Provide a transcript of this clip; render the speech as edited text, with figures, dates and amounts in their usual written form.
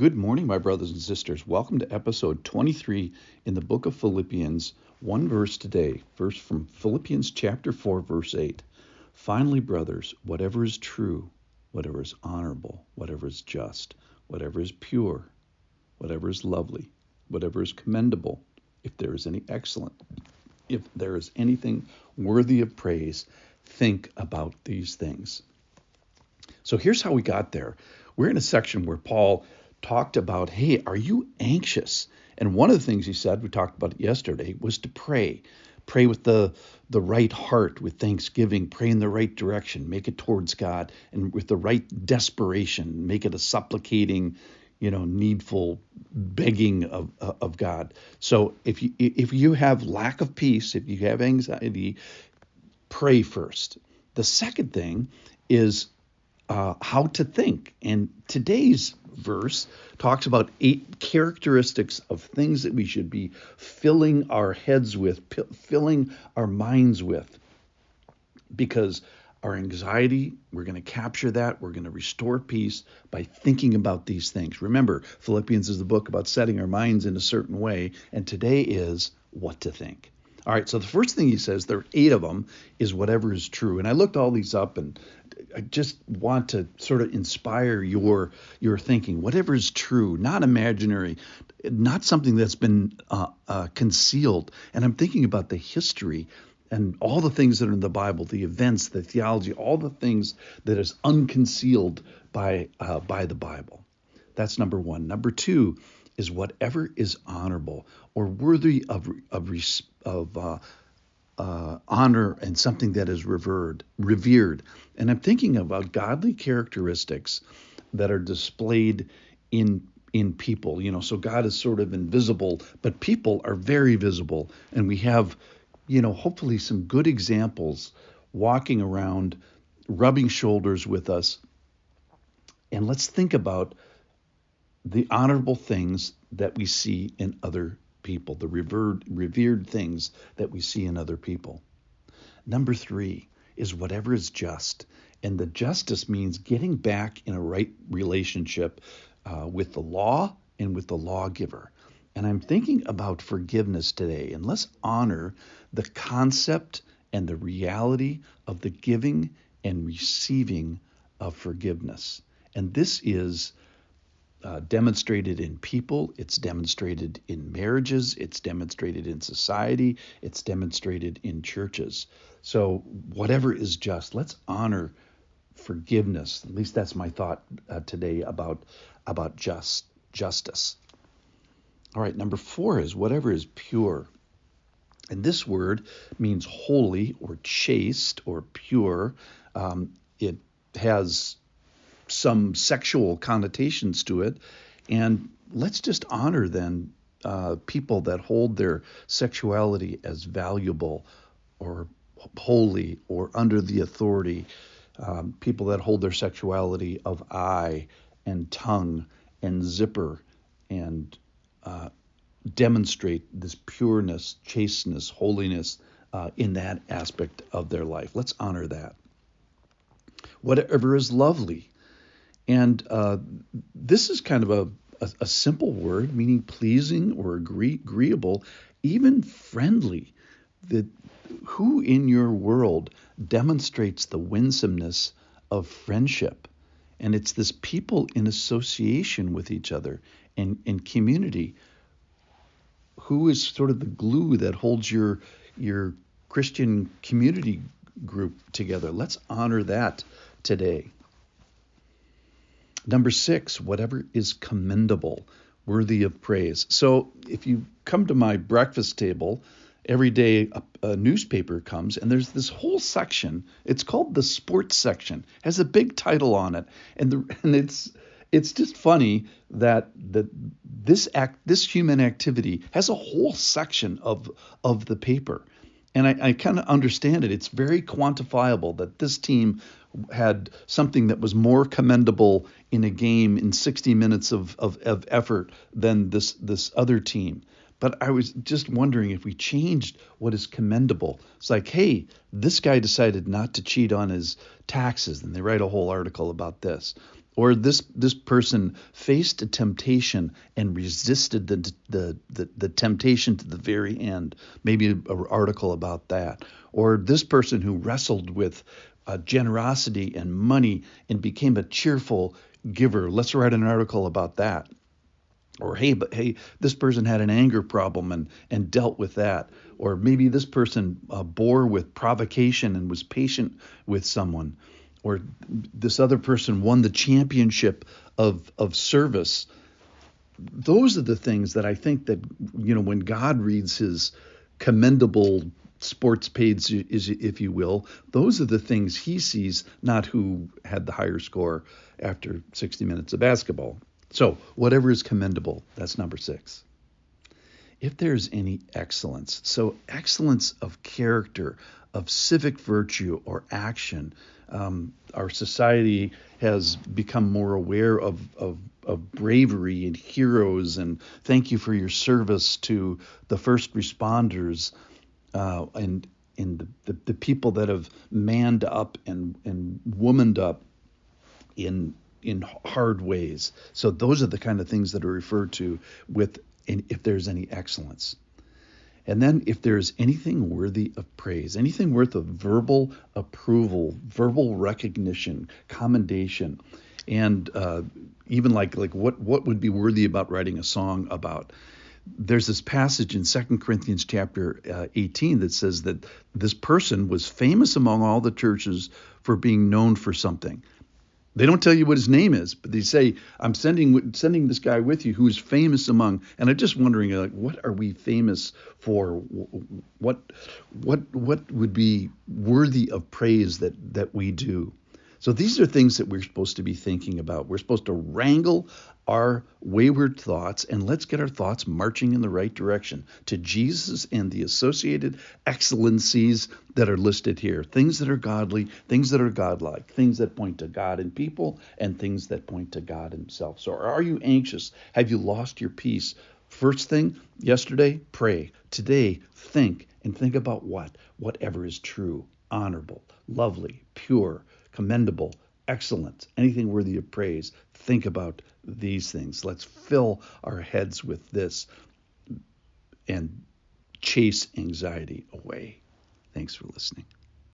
Good morning, my brothers and sisters. Welcome to episode 23 in the book of Philippians. One verse today, verse from Philippians chapter 4, verse 8. Finally, brothers, whatever is true, whatever is honorable, whatever is just, whatever is pure, whatever is lovely, whatever is commendable, if there is any excellent, if there is anything worthy of praise, think about these things. So here's how we got there. We're in a section where Paul talked about, hey, are you anxious? And one of the things he said, we talked about it yesterday, was to pray. Pray with the right heart, with thanksgiving, pray in the right direction, make it towards God, and with the right desperation, make it a supplicating, needful begging of God. So if you have lack of peace, if you have anxiety, pray first. The second thing is how to think. And today's verse talks about 8 characteristics of things that we should be filling our heads with, filling our minds with. Because our anxiety, we're going to capture that. We're going to restore peace by thinking about these things. Remember, Philippians is the book about setting our minds in a certain way. And today is what to think. All right, so the first thing he says, there are 8 of them, is whatever is true. And I looked all these up, and I just want to sort of inspire your thinking. Whatever is true, not imaginary, not something that's been concealed. And I'm thinking about the history and all the things that are in the Bible, the events, the theology, all the things that is unconcealed by the Bible. That's number 1. Number 2 is whatever is honorable or worthy of honor and something that is revered. And I'm thinking about godly characteristics that are displayed in people. So God is sort of invisible, but people are very visible. And we have, hopefully some good examples walking around, rubbing shoulders with us. And let's think about the honorable things that we see in other people, the revered things that we see in other people. Number 3 is whatever is just. And the justice means getting back in a right relationship with the law and with the lawgiver. And I'm thinking about forgiveness today. And let's honor the concept and the reality of the giving and receiving of forgiveness. And this is demonstrated in people, it's demonstrated in marriages, it's demonstrated in society, it's demonstrated in churches. So whatever is just, let's honor forgiveness. At least that's my thought today about justice. All right, number 4 is whatever is pure. And this word means holy or chaste or pure. It has some sexual connotations to it. And let's just honor then people that hold their sexuality as valuable or holy or under the authority. People that hold their sexuality of eye and tongue and zipper and demonstrate this pureness, chasteness, holiness in that aspect of their life. Let's honor that. Whatever is lovely. And this is kind of a simple word, meaning pleasing or agreeable, even friendly. Who in your world demonstrates the winsomeness of friendship? And it's this people in association with each other and in community. Who is sort of the glue that holds your Christian community group together? Let's honor that today. Number 6, whatever is commendable, worthy of praise. So if you come to my breakfast table, every day a newspaper comes, and there's this whole section. It's called the sports section. It has a big title on it, and it's just funny that this human activity has a whole section of the paper. And I kind of understand it. It's very quantifiable that this team had something that was more commendable in a game in 60 minutes of effort than this other team. But I was just wondering if we changed what is commendable. It's like, hey, this guy decided not to cheat on his taxes, and they write a whole article about this. Or this person faced a temptation and resisted the temptation to the very end. Maybe an article about that. Or this person who wrestled with generosity and money and became a cheerful giver. Let's write an article about that. Or hey, this person had an anger problem and dealt with that. Or maybe this person bore with provocation and was patient with someone. Or this other person won the championship of service. Those are the things that I think that, when God reads his commendable sports page, if you will, those are the things he sees, not who had the higher score after 60 minutes of basketball. So whatever is commendable, that's number 6. If there's any excellence, so excellence of character, of civic virtue or action, our society has become more aware of bravery and heroes, and thank you for your service to the first responders, and the people that have manned up and womaned up in hard ways. So those are the kind of things that are referred to if there's any excellence. And then if there's anything worthy of praise, anything worth of verbal approval, verbal recognition, commendation, and even like what would be worthy about writing a song about. There's this passage in 2 Corinthians chapter 18 that says that this person was famous among all the churches for being known for something. They don't tell you what his name is, but they say, I'm sending this guy with you who's famous among, and I'm just wondering, what are we famous for? What would be worthy of praise that we do? So these are things that we're supposed to be thinking about. We're supposed to wrangle our wayward thoughts, and let's get our thoughts marching in the right direction to Jesus and the associated excellencies that are listed here. Things that are godly, things that are godlike, things that point to God and people, and things that point to God himself. So are you anxious? Have you lost your peace? First thing, yesterday, pray. Today, think, and think about whatever is true, honorable, lovely, pure, commendable, excellent, anything worthy of praise. Think about these things. Let's fill our heads with this and chase anxiety away. Thanks for listening.